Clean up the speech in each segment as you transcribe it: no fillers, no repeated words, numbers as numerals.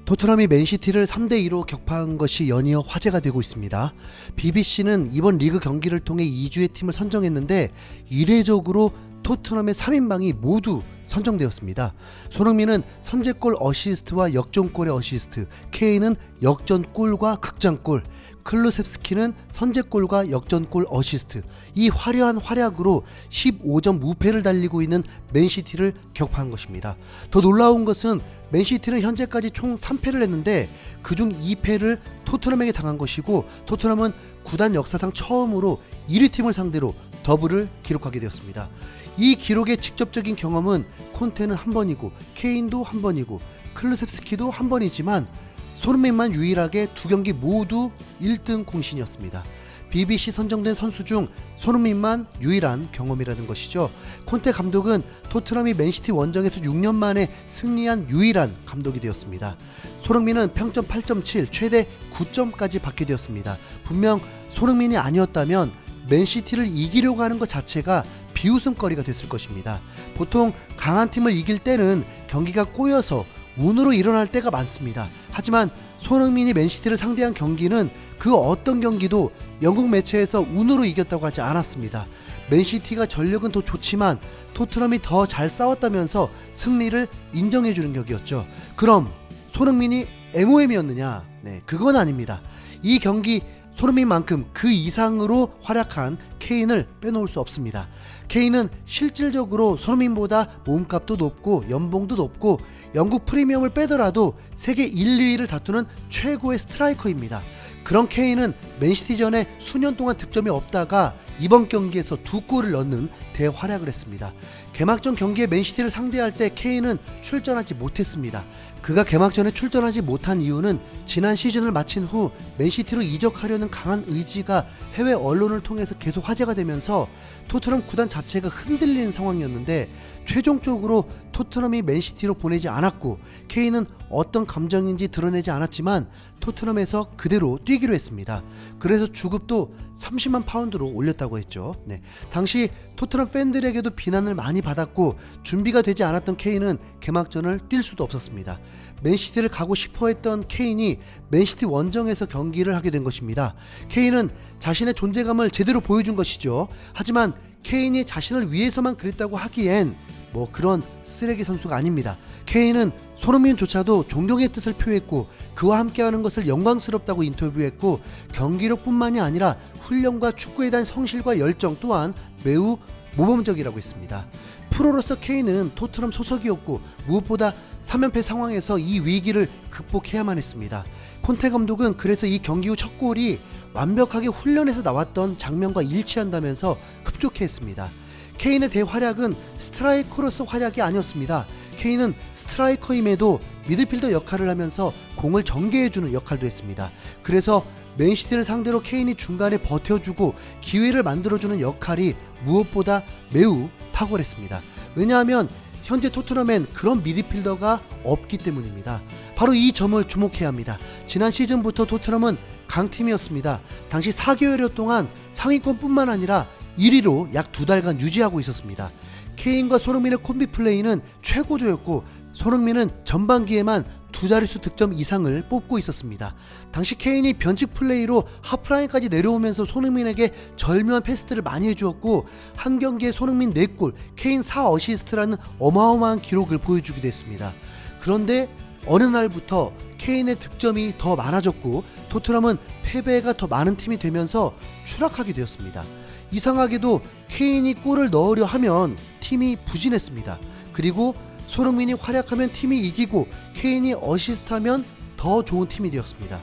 토트넘이 맨시티를 3대2로 격파한 것이 연이어 화제가 되고 있습니다. BBC는 이번 리그 경기를 통해 2주의 팀을 선정했는데 이례적으로 토트넘의 3인방이 모두 선정되었습니다. 손흥민은 선제골 어시스트와 역전골의 어시스트, 케인은 역전골과 극장골, 클루셉스키는 선제골과 역전골 어시스트, 이 화려한 활약으로 15점 무패를 달리고 있는 맨시티를 격파한 것입니다. 더 놀라운 것은 맨시티는 현재까지 총 3패를 했는데 그중 2패를 토트넘에게 당한 것이고, 토트넘은 구단 역사상 처음으로 1위 팀을 상대로 더블을 기록하게 되었습니다. 이 기록의 직접적인 경험은 콘테는 한 번이고 케인도 한 번이고 클루셉스키도 한 번이지만 손흥민만 유일하게 두 경기 모두 1등 공신이었습니다. BBC 선정된 선수 중 손흥민만 유일한 경험이라는 것이죠. 콘테 감독은 토트넘이 맨시티 원정에서 6년 만에 승리한 유일한 감독이 되었습니다. 손흥민은 평점 8.7, 최대 9점까지 받게 되었습니다. 분명 손흥민이 아니었다면 맨시티를 이기려고 하는 것 자체가 비웃음거리가 됐을 것입니다. 보통 강한 팀을 이길 때는 경기가 꼬여서 운으로 일어날 때가 많습니다. 하지만 손흥민이 맨시티를 상대한 경기는 그 어떤 경기도 영국 매체에서 운으로 이겼다고 하지 않았습니다. 맨시티가 전력은 더 좋지만 토트넘이 더 잘 싸웠다면서 승리를 인정해주는 격이었죠. 그럼 손흥민이 MOM이었느냐? 네, 그건 아닙니다. 이 경기 손흥민만큼 그 이상으로 활약한 케인을 빼놓을 수 없습니다. 케인은 실질적으로 손흥민보다 몸값도 높고 연봉도 높고 영국 프리미엄을 빼더라도 세계 1, 2위를 다투는 최고의 스트라이커입니다. 그런 케인은 맨시티전에 수년 동안 득점이 없다가 이번 경기에서 2골을 넣는 대활약을 했습니다. 개막전 경기에 맨시티를 상대할 때 케인은 출전하지 못했습니다. 그가 개막전에 출전하지 못한 이유는 지난 시즌을 마친 후 맨시티로 이적하려는 강한 의지가 해외 언론을 통해서 계속 화제가 되면서 토트넘 구단 자체가 흔들리는 상황이었는데, 최종적으로 토트넘이 맨시티로 보내지 않았고 케인은 어떤 감정인지 드러내지 않았지만 토트넘에서 그대로 뛰기로 했습니다. 그래서 주급도 30만 파운드로 올렸다고 했죠. 네. 당시 토트넘 팬들에게도 비난을 많이 받았고 준비가 되지 않았던 케인은 개막전을 뛸 수도 없었습니다. 맨시티를 가고 싶어 했던 케인이 맨시티 원정에서 경기를 하게 된 것입니다. 케인은 자신의 존재감을 제대로 보여준 것이죠. 하지만 케인이 자신을 위해서만 그랬다고 하기엔 그런 쓰레기 선수가 아닙니다. 케인은 손흥민조차도 존경의 뜻을 표했고 그와 함께하는 것을 영광스럽다고 인터뷰했고, 경기력뿐만이 아니라 훈련과 축구에 대한 성실과 열정 또한 매우 모범적이라고 했습니다. 프로로서 케인은 토트넘 소속이었고 무엇보다 3연패 상황에서 이 위기를 극복해야만 했습니다. 콘테 감독은 그래서 이 경기 후 첫 골이 완벽하게 훈련에서 나왔던 장면과 일치한다면서 흡족해했습니다. 케인의 대활약은 스트라이커로서 활약이 아니었습니다. 케인은 스트라이커임에도 미드필더 역할을 하면서 공을 전개해주는 역할도 했습니다. 그래서 맨시티를 상대로 케인이 중간에 버텨주고 기회를 만들어주는 역할이 무엇보다 매우 탁월했습니다. 왜냐하면 현재 토트넘엔 그런 미드필더가 없기 때문입니다. 바로 이 점을 주목해야 합니다. 지난 시즌부터 토트넘은 강팀이었습니다. 당시 4개월여 동안 상위권뿐만 아니라 1위로 약 2달간 유지하고 있었습니다. 케인과 손흥민의 콤비 플레이는 최고조였고 손흥민은 전반기에만 2자릿수 득점 이상을 뽑고 있었습니다. 당시 케인이 변칙 플레이로 하프라인까지 내려오면서 손흥민에게 절묘한 패스들을 많이 해주었고 한 경기에 손흥민 4골, 케인 4어시스트라는 어마어마한 기록을 보여주기도 했습니다. 그런데 어느 날부터 케인의 득점이 더 많아졌고 토트넘은 패배가 더 많은 팀이 되면서 추락하게 되었습니다. 이상하게도 케인이 골을 넣으려 하면 팀이 부진했습니다. 그리고 손흥민이 활약하면 팀이 이기고 케인이 어시스트하면 더 좋은 팀이 되었습니다.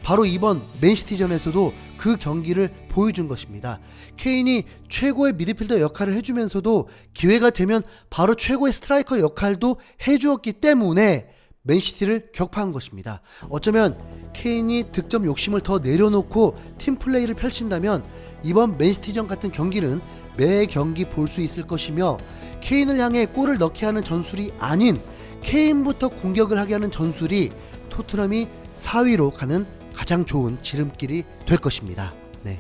바로 이번 맨시티전에서도 그 경기를 보여준 것입니다. 케인이 최고의 미드필더 역할을 해주면서도 기회가 되면 바로 최고의 스트라이커 역할도 해주었기 때문에 맨시티를 격파한 것입니다. 어쩌면 케인이 득점 욕심을 더 내려놓고 팀 플레이를 펼친다면 이번 맨시티전 같은 경기는 매 경기 볼 수 있을 것이며, 케인을 향해 골을 넣게 하는 전술이 아닌 케인부터 공격을 하게 하는 전술이 토트넘이 4위로 가는 가장 좋은 지름길이 될 것입니다. 네.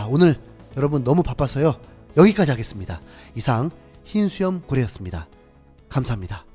오늘 여러분 너무 바빠서요. 여기까지 하겠습니다. 이상 흰수염 고래였습니다. 감사합니다.